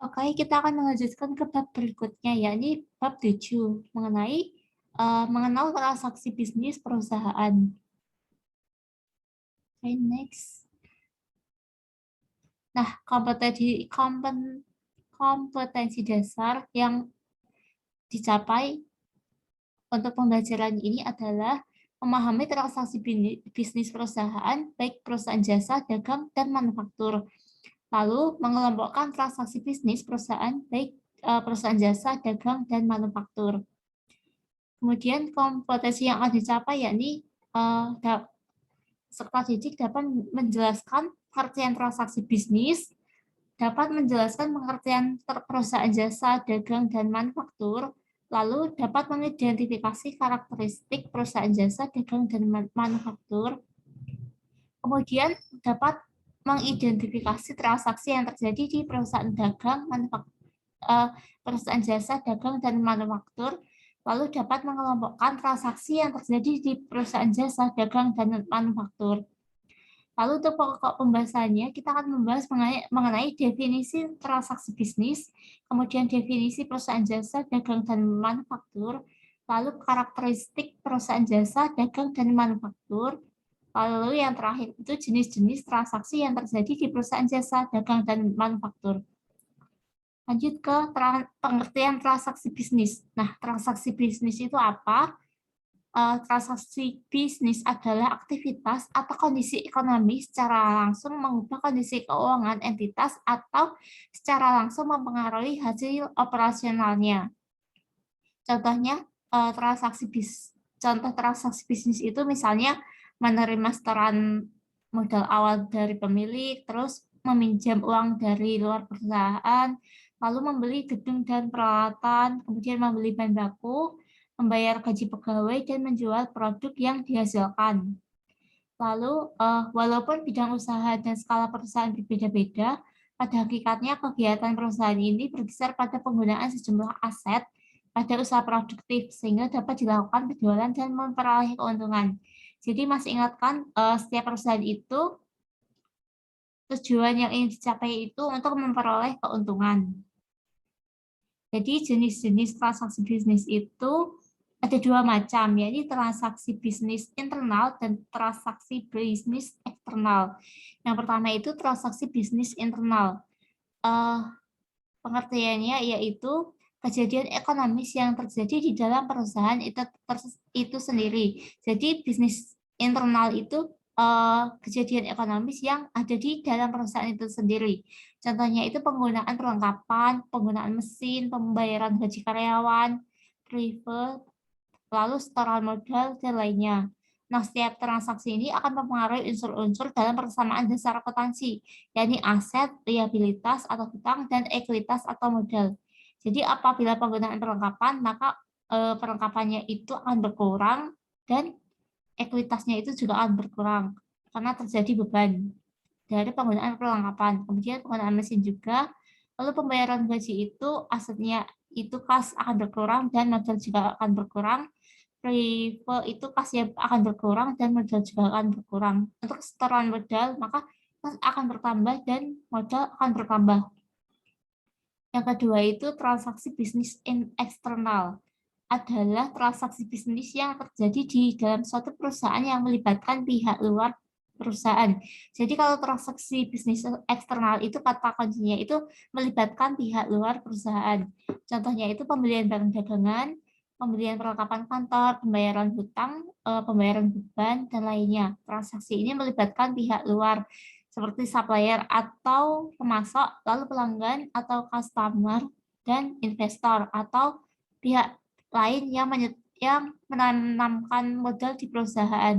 Oke, kita akan melanjutkan ke bab berikutnya, yakni bab 7 mengenai mengenal transaksi bisnis perusahaan. Oke, next. Nah, kompetensi dasar yang dicapai untuk pembelajaran ini adalah memahami transaksi bisnis perusahaan, baik perusahaan jasa, dagang, dan manufaktur. Lalu, mengelompokkan transaksi bisnis perusahaan, baik perusahaan jasa, dagang, dan manufaktur. Kemudian kompetensi yang akan dicapai yakni serta didik dapat menjelaskan pengertian transaksi bisnis, dapat menjelaskan pengertian perusahaan jasa, dagang, dan manufaktur, lalu dapat mengidentifikasi karakteristik perusahaan jasa, dagang, dan manufaktur, kemudian dapat mengidentifikasi transaksi yang terjadi di perusahaan dagang, perusahaan jasa, dagang, dan manufaktur, lalu dapat mengelompokkan transaksi yang terjadi di perusahaan jasa, dagang, dan manufaktur. Lalu untuk pokok pembahasannya, kita akan membahas mengenai definisi transaksi bisnis, kemudian definisi perusahaan jasa, dagang, dan manufaktur, lalu karakteristik perusahaan jasa, dagang, dan manufaktur, lalu yang terakhir itu jenis-jenis transaksi yang terjadi di perusahaan jasa, dagang, dan manufaktur. Lanjut ke pengertian transaksi bisnis. Nah, transaksi bisnis itu apa? Transaksi bisnis adalah aktivitas atau kondisi ekonomi secara langsung mengubah kondisi keuangan entitas atau secara langsung mempengaruhi hasil operasionalnya. Contohnya, contoh transaksi bisnis itu misalnya menerima setoran modal awal dari pemilik, terus meminjam uang dari luar perusahaan, lalu membeli gedung dan peralatan, kemudian membeli bahan baku, membayar gaji pegawai, dan menjual produk yang dihasilkan. Lalu, walaupun bidang usaha dan skala perusahaan berbeda-beda, pada hakikatnya kegiatan perusahaan ini berkisar pada penggunaan sejumlah aset pada usaha produktif, sehingga dapat dilakukan penjualan dan memperoleh keuntungan. Jadi masih ingatkan, setiap perusahaan itu tujuan yang ingin dicapai itu untuk memperoleh keuntungan. Jadi jenis-jenis transaksi bisnis itu ada dua macam, yaitu transaksi bisnis internal dan transaksi bisnis eksternal. Yang pertama itu transaksi bisnis internal. Pengertiannya yaitu kejadian ekonomis yang terjadi di dalam perusahaan itu sendiri. Jadi bisnis internal itu kejadian ekonomis yang ada di dalam perusahaan itu sendiri. Contohnya itu penggunaan perlengkapan, penggunaan mesin, pembayaran gaji karyawan, private, lalu setoran modal, dan lainnya. Nah, setiap transaksi ini akan mempengaruhi unsur-unsur dalam persamaan dasar akuntansi, yakni aset, liabilitas atau hutang, dan ekuitas atau modal. Jadi apabila penggunaan perlengkapan, maka perlengkapannya itu akan berkurang dan ekuitasnya itu juga akan berkurang karena terjadi beban dari penggunaan perlengkapan. Kemudian penggunaan mesin juga. Lalu pembayaran gaji itu asetnya itu kas akan berkurang dan modal juga akan berkurang. Rival itu kasnya akan berkurang dan modal juga akan berkurang. Untuk setoran modal, maka kas akan bertambah dan modal akan bertambah. Yang kedua itu transaksi bisnis eksternal. Adalah transaksi bisnis yang terjadi di dalam suatu perusahaan yang melibatkan pihak luar perusahaan. Jadi kalau transaksi bisnis eksternal itu kata kuncinya itu melibatkan pihak luar perusahaan. Contohnya itu pembelian barang dagangan, pembelian perlengkapan kantor, pembayaran hutang, pembayaran beban, dan lainnya. Transaksi ini melibatkan pihak luar seperti supplier atau pemasok, lalu pelanggan atau customer, dan investor atau pihak lain yang menanamkan modal di perusahaan.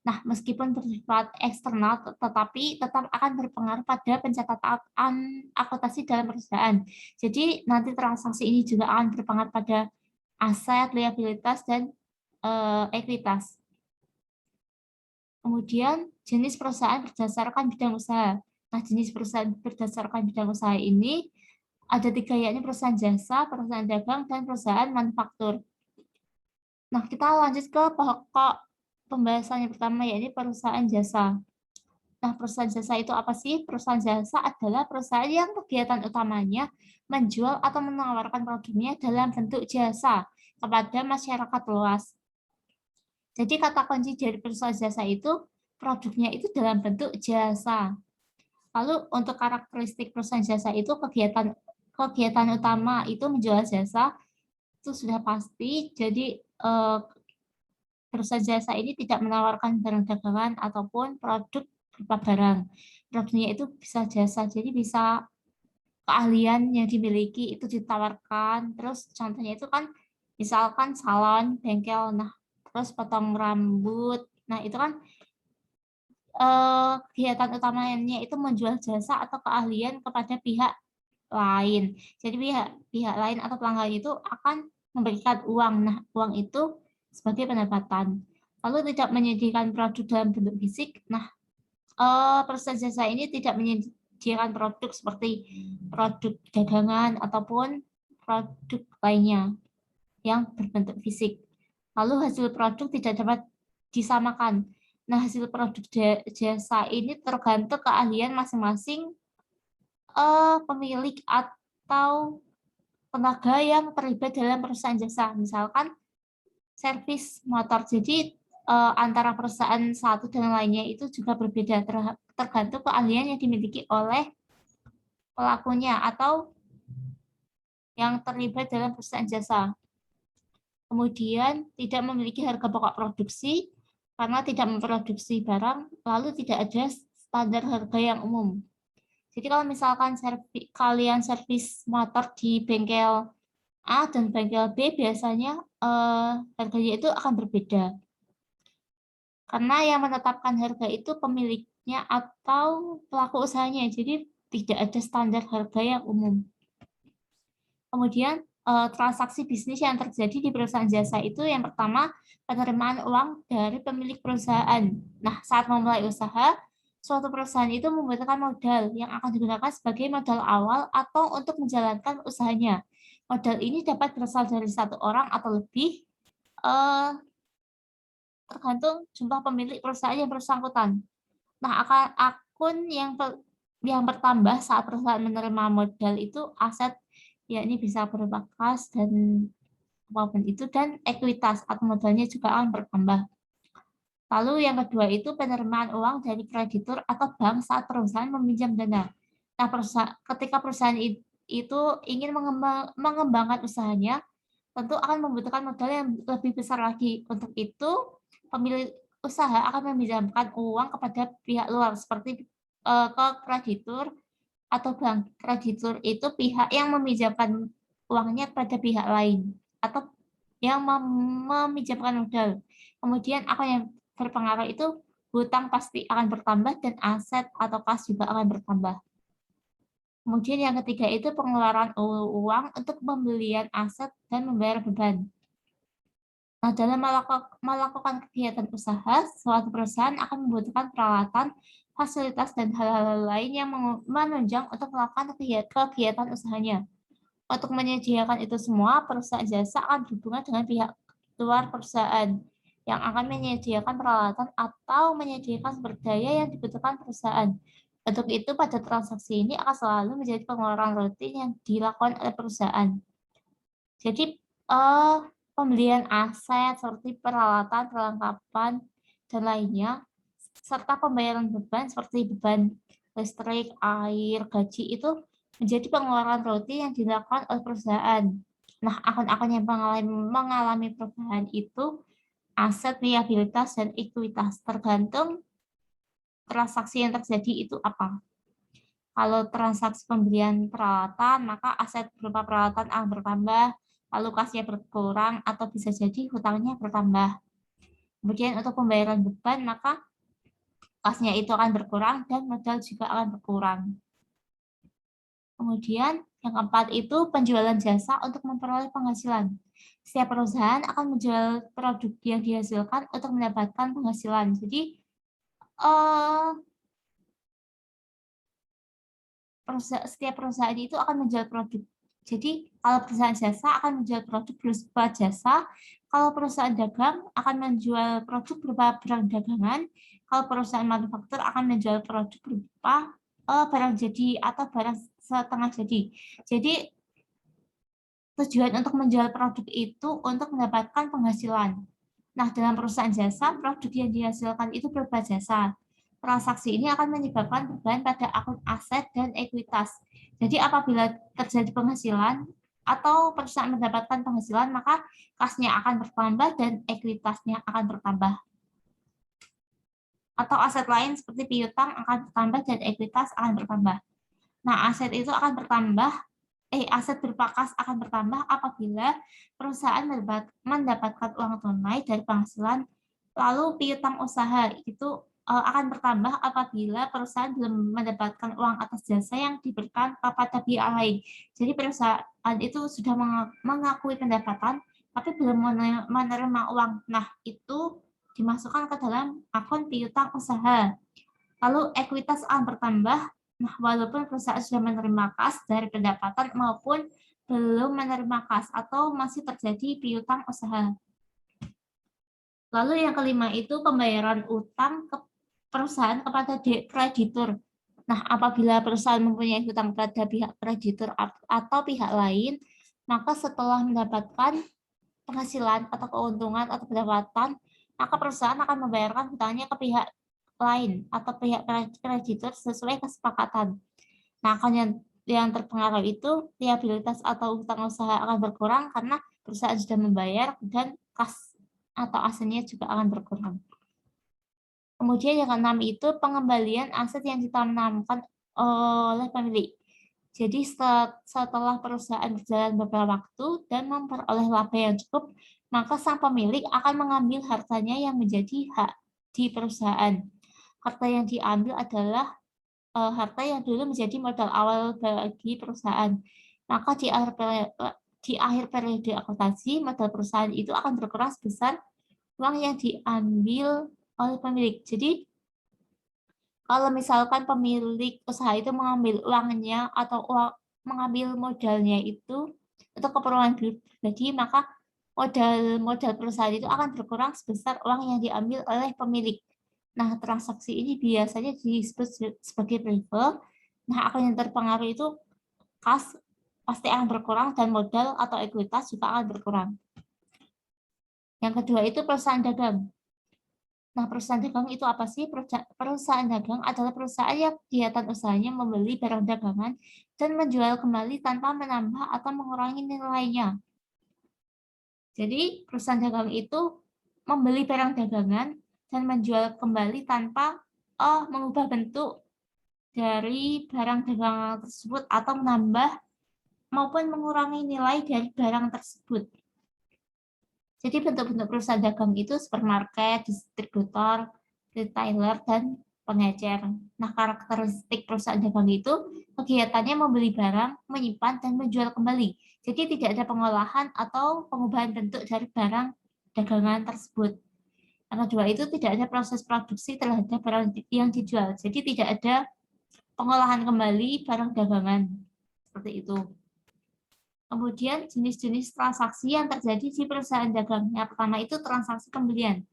Nah, meskipun bersifat eksternal, tetapi tetap akan berpengaruh pada pencatatan akuntansi dalam perusahaan. Jadi, nanti transaksi ini juga akan berpengaruh pada aset, liabilitas, dan ekuitas. Kemudian, jenis perusahaan berdasarkan bidang usaha. Nah, jenis perusahaan berdasarkan bidang usaha ini ada tiga, yakni perusahaan jasa, perusahaan dagang, dan perusahaan manufaktur. Nah, kita lanjut ke pokok pembahasan yang pertama, yakni perusahaan jasa. Nah, perusahaan jasa itu apa sih? Perusahaan jasa adalah perusahaan yang kegiatan utamanya menjual atau menawarkan produknya dalam bentuk jasa kepada masyarakat luas. Jadi kata kunci dari perusahaan jasa itu produknya itu dalam bentuk jasa. Lalu untuk karakteristik perusahaan jasa itu kegiatan utama itu menjual jasa itu sudah pasti. Jadi perusahaan jasa ini tidak menawarkan barang dagangan ataupun produk berupa barang. Produknya itu bisa jasa, jadi bisa keahlian yang dimiliki itu ditawarkan. Terus contohnya itu kan misalkan salon, bengkel, nah terus potong rambut. Nah itu kan kegiatan utamanya itu menjual jasa atau keahlian kepada pihak lain. Jadi pihak lain atau pelanggan itu akan memberikan uang. Nah, uang itu sebagai pendapatan. Lalu tidak menyediakan produk dalam bentuk fisik. Nah, perusahaan jasa ini tidak menyediakan produk seperti produk dagangan ataupun produk lainnya yang berbentuk fisik. Lalu hasil produk tidak dapat disamakan. Nah, hasil produk jasa ini tergantung keahlian masing-masing pemilik atau tenaga yang terlibat dalam perusahaan jasa. Misalkan servis motor. Jadi antara perusahaan satu dan lainnya itu juga berbeda tergantung keahlian yang dimiliki oleh pelakunya atau yang terlibat dalam perusahaan jasa. Kemudian tidak memiliki harga pokok produksi karena tidak memproduksi barang, lalu tidak ada standar harga yang umum. Jadi kalau misalkan kalian servis motor di bengkel A dan bengkel B, biasanya harganya itu akan berbeda. Karena yang menetapkan harga itu pemiliknya atau pelaku usahanya, jadi tidak ada standar harga yang umum. Kemudian transaksi bisnis yang terjadi di perusahaan jasa itu yang pertama penerimaan uang dari pemilik perusahaan. Nah, saat memulai usaha, suatu perusahaan itu membutuhkan modal yang akan digunakan sebagai modal awal atau untuk menjalankan usahanya. Modal ini dapat berasal dari satu orang atau lebih, tergantung jumlah pemilik perusahaan yang bersangkutan. Nah, akun yang bertambah saat perusahaan menerima modal itu aset, yakni bisa berupa kas dan apapun itu, dan ekuitas atau modalnya juga akan bertambah. Lalu yang kedua itu penerimaan uang dari kreditur atau bank saat perusahaan meminjam dana. Nah, ketika perusahaan itu ingin mengembangkan usahanya, tentu akan membutuhkan modal yang lebih besar lagi. Untuk itu, pemilik usaha akan meminjamkan uang kepada pihak luar seperti ke kreditur atau bank. Kreditur itu pihak yang meminjamkan uangnya kepada pihak lain atau yang meminjamkan modal. Kemudian apa yang berpengaruh itu hutang pasti akan bertambah dan aset atau kas juga akan bertambah. Kemudian yang ketiga itu pengeluaran uang untuk pembelian aset dan membayar beban. Nah, dalam melakukan kegiatan usaha, suatu perusahaan akan membutuhkan peralatan, fasilitas, dan hal-hal lain yang menunjang untuk melakukan kegiatan usahanya. Untuk menyediakan itu semua, perusahaan jasa akan berhubungan dengan pihak luar perusahaan yang akan menyediakan peralatan atau menyediakan sumber daya yang dibutuhkan perusahaan. Untuk itu, pada transaksi ini akan selalu menjadi pengeluaran rutin yang dilakukan oleh perusahaan. Jadi, pembelian aset seperti peralatan, perlengkapan, dan lainnya, serta pembayaran beban seperti beban listrik, air, gaji itu menjadi pengeluaran rutin yang dilakukan oleh perusahaan. Nah, akun-akun yang mengalami perubahan itu aset, liabilitas, dan ekuitas, tergantung transaksi yang terjadi itu apa. Kalau transaksi pembelian peralatan, maka aset berupa peralatan akan bertambah, lalu kasnya berkurang, atau bisa jadi hutangnya bertambah. Kemudian untuk pembayaran beban, maka kasnya itu akan berkurang dan modal juga akan berkurang. Kemudian yang keempat itu penjualan jasa untuk memperoleh penghasilan. Setiap perusahaan akan menjual produk yang dihasilkan untuk mendapatkan penghasilan. Jadi setiap perusahaan itu akan menjual produk. Jadi kalau perusahaan jasa akan menjual produk berupa jasa, kalau perusahaan dagang akan menjual produk berupa barang dagangan, Kalau perusahaan manufaktur akan menjual produk berupa barang jadi atau barang setengah jadi. Jadi tujuan untuk menjual produk itu untuk mendapatkan penghasilan. Nah, dalam perusahaan jasa, produk yang dihasilkan itu berupa jasa. Transaksi ini akan menyebabkan perubahan pada akun aset dan ekuitas. Jadi apabila terjadi penghasilan atau perusahaan mendapatkan penghasilan, maka kasnya akan bertambah dan ekuitasnya akan bertambah. Atau aset lain seperti piutang akan bertambah dan ekuitas akan bertambah. Nah, aset itu akan bertambah, aset berupa kas akan bertambah apabila perusahaan mendapatkan uang tunai dari penghasilan, lalu piutang usaha itu akan bertambah apabila perusahaan belum mendapatkan uang atas jasa yang diberikan kepada pihak lain. Jadi perusahaan itu sudah mengakui pendapatan, tapi belum menerima uang. Nah, itu dimasukkan ke dalam akun piutang usaha. Lalu ekuitas akan bertambah. Nah, walaupun perusahaan sudah menerima kas dari pendapatan maupun belum menerima kas atau masih terjadi piutang usaha. Lalu yang kelima itu pembayaran utang ke perusahaan kepada kreditur. Nah, apabila perusahaan mempunyai hutang pada pihak kreditur atau pihak lain, maka setelah mendapatkan penghasilan atau keuntungan atau pendapatan, maka perusahaan akan membayarkan hutangnya ke pihak lain atau pihak kreditur sesuai kesepakatan. Nah, akan yang terpengaruh itu liabilitas atau hutang usaha akan berkurang karena perusahaan sudah membayar dan kas atau asetnya juga akan berkurang. Kemudian yang keenam itu pengembalian aset yang ditanamkan oleh pemilik. Jadi setelah perusahaan berjalan beberapa waktu dan memperoleh laba yang cukup, maka sang pemilik akan mengambil hartanya yang menjadi hak di perusahaan. Harta yang diambil adalah harta yang dulu menjadi modal awal bagi perusahaan. Maka di akhir periode akuntansi, modal perusahaan itu akan berkurang sebesar uang yang diambil oleh pemilik. Jadi kalau misalkan pemilik usaha itu mengambil uangnya atau mengambil modalnya itu untuk keperluan pribadi, maka modal perusahaan itu akan berkurang sebesar uang yang diambil oleh pemilik. Nah, transaksi ini biasanya disebut sebagai privilege. Nah, akan yang terpengaruh itu kas pasti akan berkurang dan modal atau ekuitas juga akan berkurang. Yang kedua itu perusahaan dagang. Nah, perusahaan dagang itu apa sih? Perusahaan dagang adalah perusahaan yang kegiatan usahanya membeli barang dagangan dan menjual kembali tanpa menambah atau mengurangi nilainya. Jadi, perusahaan dagang itu membeli barang dagangan dan menjual kembali tanpa mengubah bentuk dari barang dagangan tersebut atau menambah maupun mengurangi nilai dari barang tersebut. Jadi bentuk-bentuk perusahaan dagang itu supermarket, distributor, retailer, dan pengecer. Nah, karakteristik perusahaan dagang itu kegiatannya membeli barang, menyimpan, dan menjual kembali. Jadi tidak ada pengolahan atau pengubahan bentuk dari barang dagangan tersebut. Yang kedua itu tidak ada proses produksi terhadap barang yang dijual. Jadi tidak ada pengolahan kembali barang dagangan. Seperti itu. Kemudian jenis-jenis transaksi yang terjadi di perusahaan dagang. Yang pertama itu transaksi pembelian.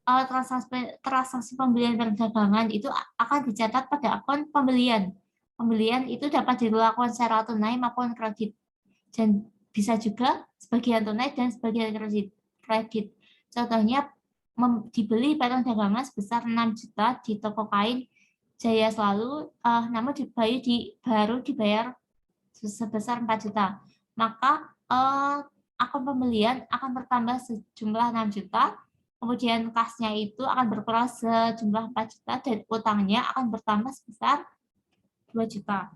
Transaksi pembelian perdagangan itu akan dicatat pada akun pembelian. Pembelian itu dapat dilakukan secara tunai maupun kredit. Dan bisa juga sebagian tunai dan sebagian kredit. Contohnya dibeli barang dagangan sebesar 6 juta di toko kain Jaya Selalu, namun baru dibayar sebesar 4 juta. Maka akun pembelian akan bertambah sejumlah 6 juta, kemudian kasnya itu akan berkurang sejumlah 4 juta, dan utangnya akan bertambah sebesar 2 juta.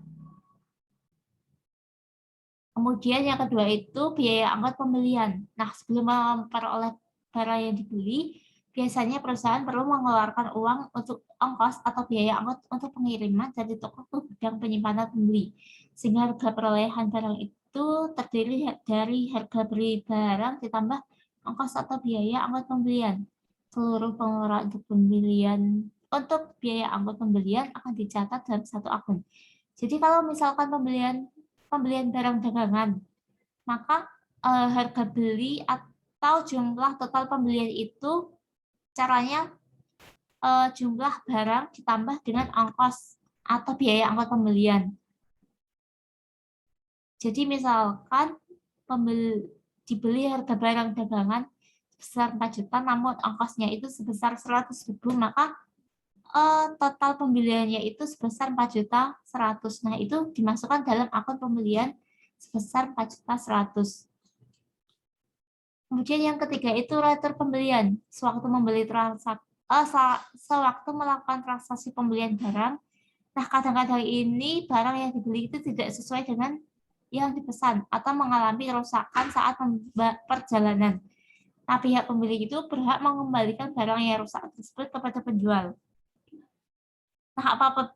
Kemudian yang kedua itu biaya angkut pembelian. Nah, sebelum memperoleh barang yang dibeli, biasanya perusahaan perlu mengeluarkan uang untuk ongkos atau biaya angkut untuk pengiriman dari toko ke gudang penyimpanan pembeli. Sehingga harga perolehan barang itu terdiri dari harga beli barang ditambah ongkos atau biaya angkut pembelian. Seluruh pengeluaran untuk biaya angkut pembelian akan dicatat dalam satu akun. Jadi kalau misalkan pembelian barang dagangan, maka harga beli atau jumlah total pembelian itu caranya jumlah barang ditambah dengan ongkos atau biaya angkut pembelian. Jadi misalkan dibeli harga barang dagangan sebesar 4 juta, namun ongkosnya itu sebesar 100.000, maka total pembeliannya itu sebesar 4.100.000. Nah, itu dimasukkan dalam akun pembelian sebesar 4.100.000. Kemudian yang ketiga itu retur pembelian. Sewaktu melakukan transaksi pembelian barang. Nah, kadang-kadang ini barang yang dibeli itu tidak sesuai dengan yang dipesan atau mengalami kerusakan saat perjalanan. Nah, pihak pembeli itu berhak mengembalikan barang yang rusak tersebut kepada penjual. Nah,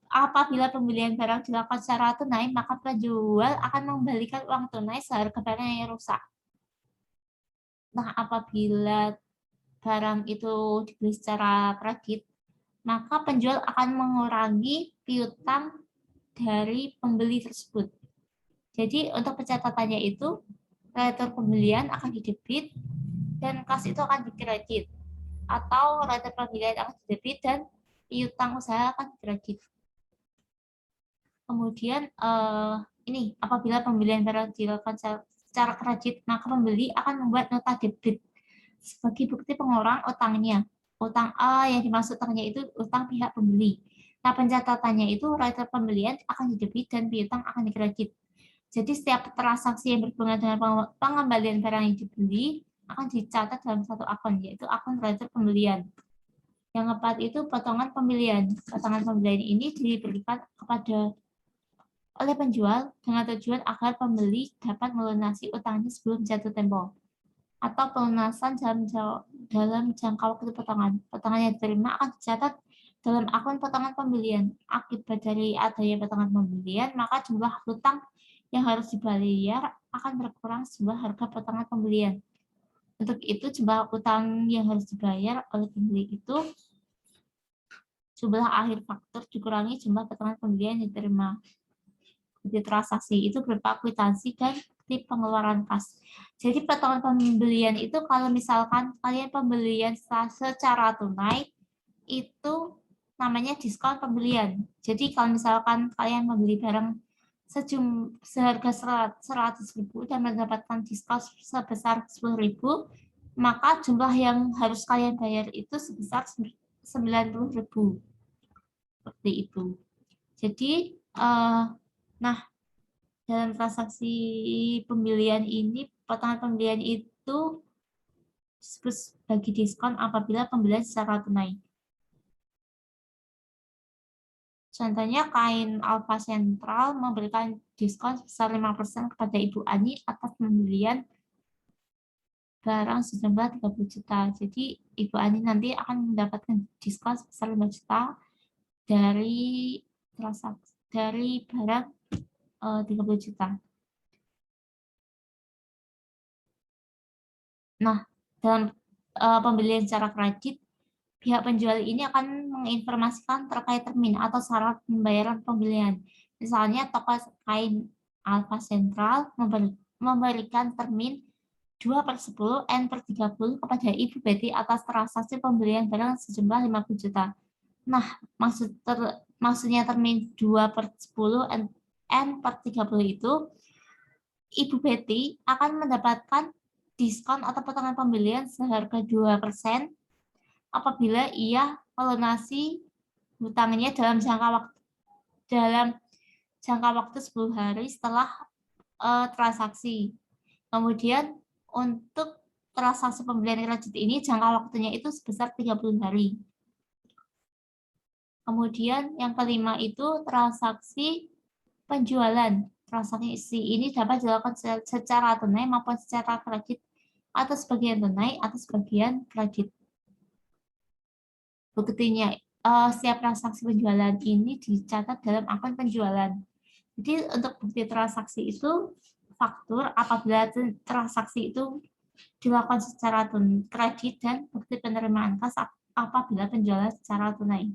apabila pembelian barang dilakukan secara tunai, maka penjual akan mengembalikan uang tunai seharga barang yang rusak. Nah, apabila barang itu dibeli secara kredit, maka penjual akan mengurangi piutang dari pembeli tersebut. Jadi untuk pencatatannya itu, retur pembelian akan didebit dan kas itu akan dikredit. Atau retur pembelian akan didebit dan piutang usaha akan dikredit. Kemudian ini apabila pembelian barang dilakukan secara kredit, maka pembeli akan membuat nota debit sebagai bukti pengurang utangnya. Utang A yang dimaksud utangnya itu utang pihak pembeli. Nah, pencatatannya itu retur pembelian akan didebit dan piutang akan dikredit. Jadi setiap transaksi yang berhubungan dengan pengembalian barang yang dibeli akan dicatat dalam satu akun, yaitu akun retur pembelian. Yang keempat itu potongan pembelian. Potongan pembelian ini diberikan oleh penjual dengan tujuan agar pembeli dapat melunasi utangnya sebelum jatuh tempo, atau pelunasan dalam jangka waktu potongan. Potongan yang diterima akan dicatat dalam akun potongan pembelian. Akibat dari adanya potongan pembelian, maka jumlah hutang yang harus dibayar akan berkurang sebuah harga potongan pembelian. Untuk itu, jumlah utang yang harus dibayar oleh pembeli itu jumlah akhir faktur dikurangi jumlah potongan pembelian yang diterima. Bukti transaksi itu berupa kwitansi dan bukti pengeluaran kas. Jadi potongan pembelian itu kalau misalkan kalian pembelian secara tunai itu namanya diskon pembelian. Jadi kalau misalkan kalian membeli barang seharga 100.000 dan mendapatkan diskon sebesar 10.000, maka jumlah yang harus kalian bayar itu sebesar 90.000. Seperti itu. Jadi nah, dalam transaksi pembelian ini, potongan pembelian itu disebut sebagai diskon apabila pembelian secara tunai. Contohnya, kain Alfa Sentral memberikan diskon sebesar 5% kepada Ibu Ani atas pembelian barang sejumlah 30 juta. Jadi, Ibu Ani nanti akan mendapatkan diskon sebesar 5 juta dari transaksi dari barang 30 juta. Nah, dalam pembelian secara kredit, pihak penjual ini akan menginformasikan terkait termin atau syarat pembayaran pembelian. Misalnya, toko kain Alfa Sentral memberikan termin 2/10 N/30 kepada Ibu Betty atas transaksi pembelian barang sejumlah 50 juta. Nah, maksudnya termin 2/10 N/30 itu, Ibu Betty akan mendapatkan diskon atau potongan pembelian seharga 2% apabila ia melunasi hutangnya dalam jangka waktu 10 hari setelah transaksi. Kemudian untuk transaksi pembelian kredit ini jangka waktunya itu sebesar 30 hari. Kemudian yang kelima itu transaksi penjualan. Transaksi ini dapat dilakukan secara tunai maupun secara kredit atau sebagian tunai atau sebagian kredit. Buktinya, setiap transaksi penjualan ini dicatat dalam akun penjualan. Jadi untuk bukti transaksi itu faktur apabila transaksi itu dilakukan secara kredit dan bukti penerimaan kas apabila penjualan secara tunai.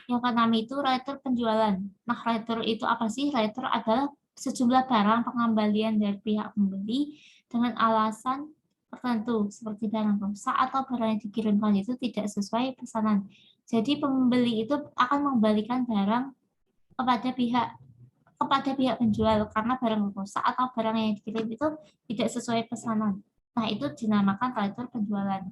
Yang keenam itu retur penjualan. Nah, retur itu apa sih? Retur adalah sejumlah barang pengembalian dari pihak pembeli dengan alasan tertentu seperti barang rusak atau barang yang dikirimkan itu tidak sesuai pesanan. Jadi pembeli itu akan mengembalikan barang kepada pihak penjual karena barang rusak atau barang yang dikirim itu tidak sesuai pesanan. Nah, itu dinamakan retur penjualan.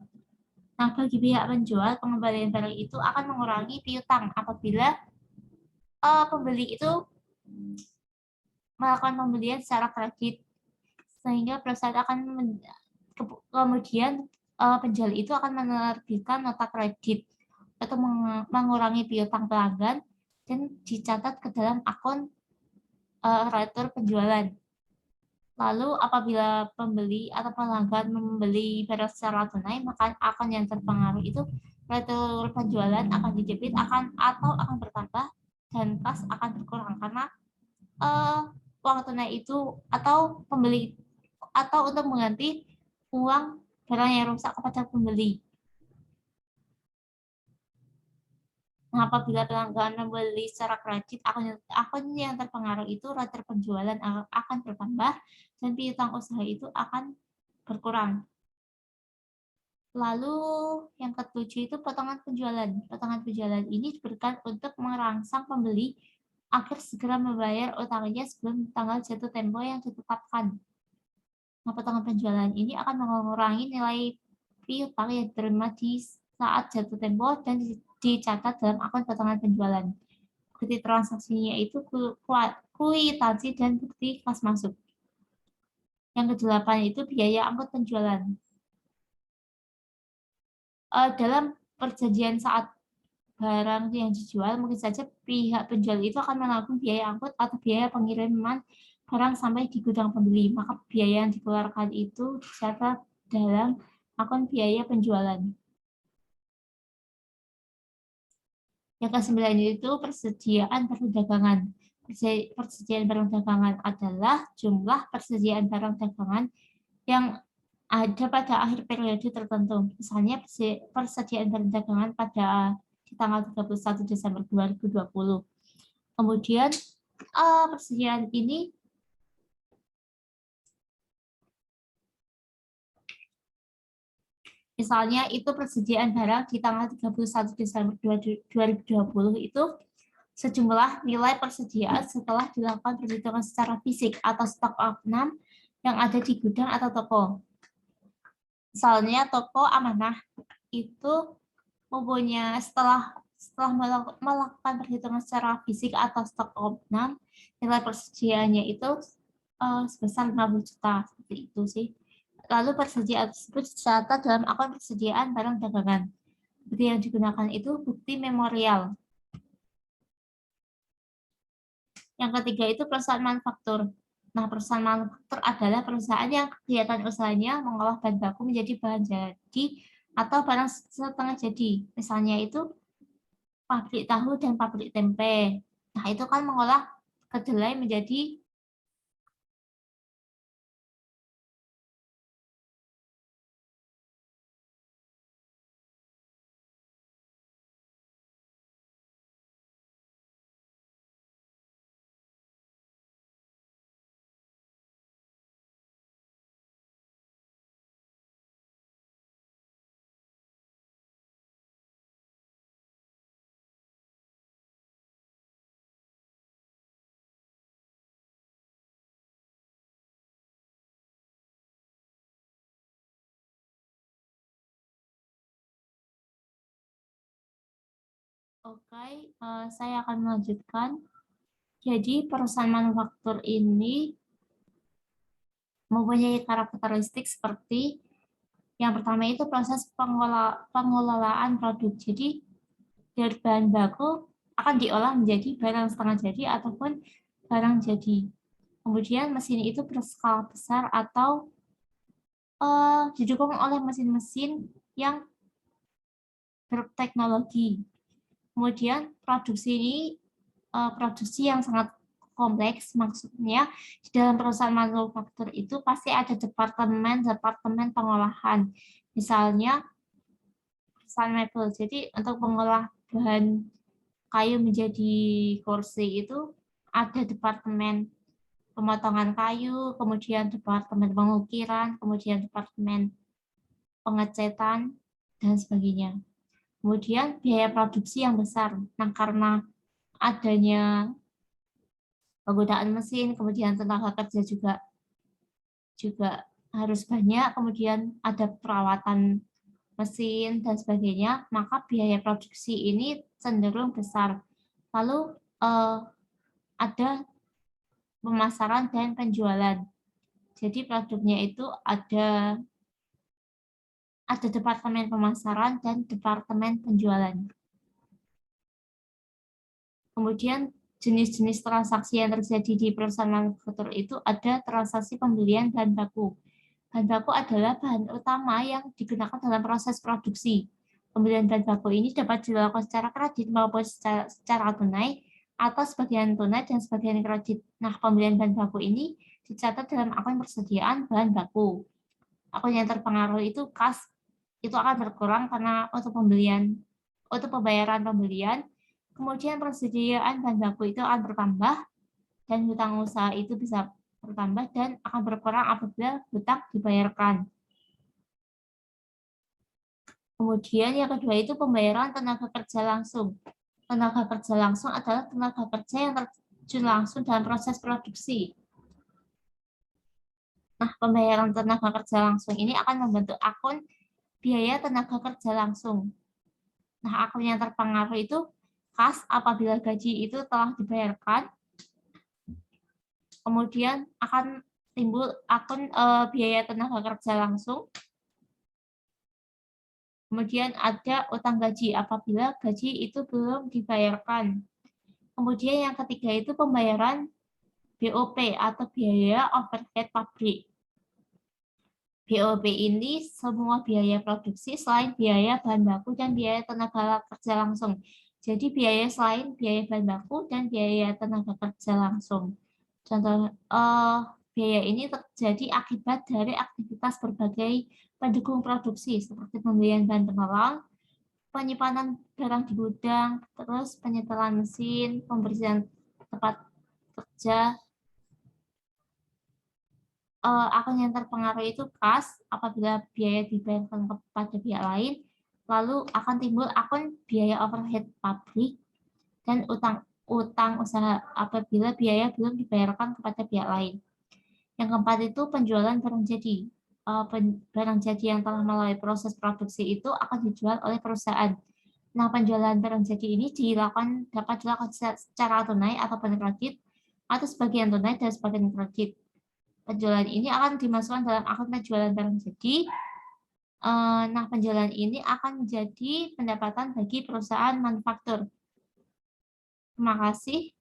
Nah, bagi pihak penjual, pengembalian barang itu akan mengurangi piutang apabila pembeli itu melakukan pembelian secara kredit, sehingga perusahaan akan kemudian penjual itu akan menerbitkan nota kredit atau mengurangi piutang pelanggan dan dicatat ke dalam akun retur penjualan. Lalu apabila pembeli atau pelanggan membeli barang secara tunai, maka akun yang terpengaruh itu retur penjualan akan dijepit atau akan bertambah dan kas akan berkurang karena uang tunai itu atau pembeli atau untuk mengganti uang barang yang rusak kepada pembeli. Nah, apabila pelanggan membeli secara kredit, akun yang terpengaruh itu retur penjualan akan bertambah dan piutang usaha itu akan berkurang. Lalu yang ketujuh itu potongan penjualan. Potongan penjualan ini diberikan untuk merangsang pembeli agar segera membayar utangnya sebelum tanggal jatuh tempo yang ditetapkan. Nah, potongan penjualan ini akan mengurangi nilai piutang yang diterima di saat jatuh tempo dan dicatat dalam akun potongan penjualan. Bukti transaksinya itu kwitansi dan bukti kas masuk. Yang kedelapan itu biaya angkut penjualan. Dalam perjanjian saat barang yang dijual, mungkin saja pihak penjual itu akan menanggung biaya angkut atau biaya pengiriman barang sampai di gudang pembeli. Maka biaya yang dikeluarkan itu dicatat dalam akun biaya penjualan. Yang ke-9 itu persediaan barang dagangan. Persediaan barang dagangan adalah jumlah persediaan barang dagangan yang ada pada akhir periode tertentu. Misalnya persediaan barang dagangan pada di tanggal 31 Desember 2020. Kemudian persediaan ini misalnya itu persediaan barang di tanggal 31 Desember 2020 itu sejumlah nilai persediaan setelah dilakukan perhitungan secara fisik atau stok opnam yang ada di gudang atau toko. Misalnya toko amanah itu mempunyai setelah melakukan perhitungan secara fisik atau stok opnam, nilai persediaannya itu sebesar 50 juta, seperti itu sih. Lalu persediaan tersebut dicatat dalam akun persediaan barang dagangan. Bukti yang digunakan itu bukti memorial. Yang ketiga itu perusahaan manufaktur. Nah, perusahaan manufaktur adalah perusahaan yang kegiatan usahanya mengolah bahan baku menjadi bahan jadi atau barang setengah jadi. Misalnya itu pabrik tahu dan pabrik tempe. Nah, itu kan mengolah kedelai menjadi Oke, saya akan melanjutkan. Jadi perusahaan manufaktur ini mempunyai karakteristik seperti yang pertama itu proses pengelolaan produk. Jadi dari bahan baku akan diolah menjadi barang setengah jadi ataupun barang jadi. Kemudian mesin itu berskala besar atau didukung oleh mesin-mesin yang berteknologi. Kemudian produksi ini produksi yang sangat kompleks, maksudnya di dalam perusahaan manufaktur itu pasti ada departemen pengolahan. Misalnya perusahaan mebel, jadi untuk mengolah bahan kayu menjadi kursi itu ada departemen pemotongan kayu, kemudian departemen pengukiran, kemudian departemen pengecetan, dan sebagainya. Kemudian biaya produksi yang besar. Nah, karena adanya penggunaan mesin, kemudian tenaga kerja juga harus banyak, kemudian ada perawatan mesin dan sebagainya, maka biaya produksi ini cenderung besar. Lalu ada pemasaran dan penjualan. Jadi produknya itu ada departemen pemasaran dan departemen penjualan. Kemudian jenis-jenis transaksi yang terjadi di perusahaan manufaktur itu ada transaksi pembelian bahan baku. Bahan baku adalah bahan utama yang digunakan dalam proses produksi. Pembelian bahan baku ini dapat dilakukan secara kredit maupun secara tunai, atau sebagian tunai dan sebagian kredit. Nah, pembelian bahan baku ini dicatat dalam akun persediaan bahan baku. Akun yang terpengaruh itu kas, itu akan berkurang karena untuk pembayaran pembelian. Kemudian persediaan bahan baku itu akan bertambah dan hutang usaha itu bisa bertambah dan akan berkurang apabila hutang dibayarkan. Kemudian yang kedua itu pembayaran tenaga kerja langsung. Tenaga kerja langsung adalah tenaga kerja yang terjun langsung dalam proses produksi. Nah, pembayaran tenaga kerja langsung ini akan membentuk akun biaya tenaga kerja langsung. Nah, akun yang terpengaruh itu kas apabila gaji itu telah dibayarkan. Kemudian akan timbul akun biaya tenaga kerja langsung. Kemudian ada utang gaji apabila gaji itu belum dibayarkan. Kemudian yang ketiga itu pembayaran BOP atau biaya overhead pabrik. BOP ini semua biaya produksi selain biaya bahan baku dan biaya tenaga kerja langsung. Jadi biaya selain biaya bahan baku dan biaya tenaga kerja langsung. Contoh biaya ini terjadi akibat dari aktivitas berbagai pendukung produksi seperti pembelian bahan pengawal, penyimpanan barang di gudang, terus penyetelan mesin, pembersihan tempat kerja. Akun yang terpengaruh itu kas apabila biaya dibayarkan kepada pihak lain, lalu akan timbul akun biaya overhead pabrik dan utang usaha apabila biaya belum dibayarkan kepada pihak lain. Yang keempat itu penjualan barang jadi. Barang jadi yang telah melalui proses produksi itu akan dijual oleh perusahaan. Nah, penjualan barang jadi ini dapat dilakukan secara tunai ataupun kredit, atau sebagian tunai dan sebagian kredit. Penjualan ini akan dimasukkan dalam akun penjualan barang jadi. Nah, penjualan ini akan menjadi pendapatan bagi perusahaan manufaktur. Terima kasih.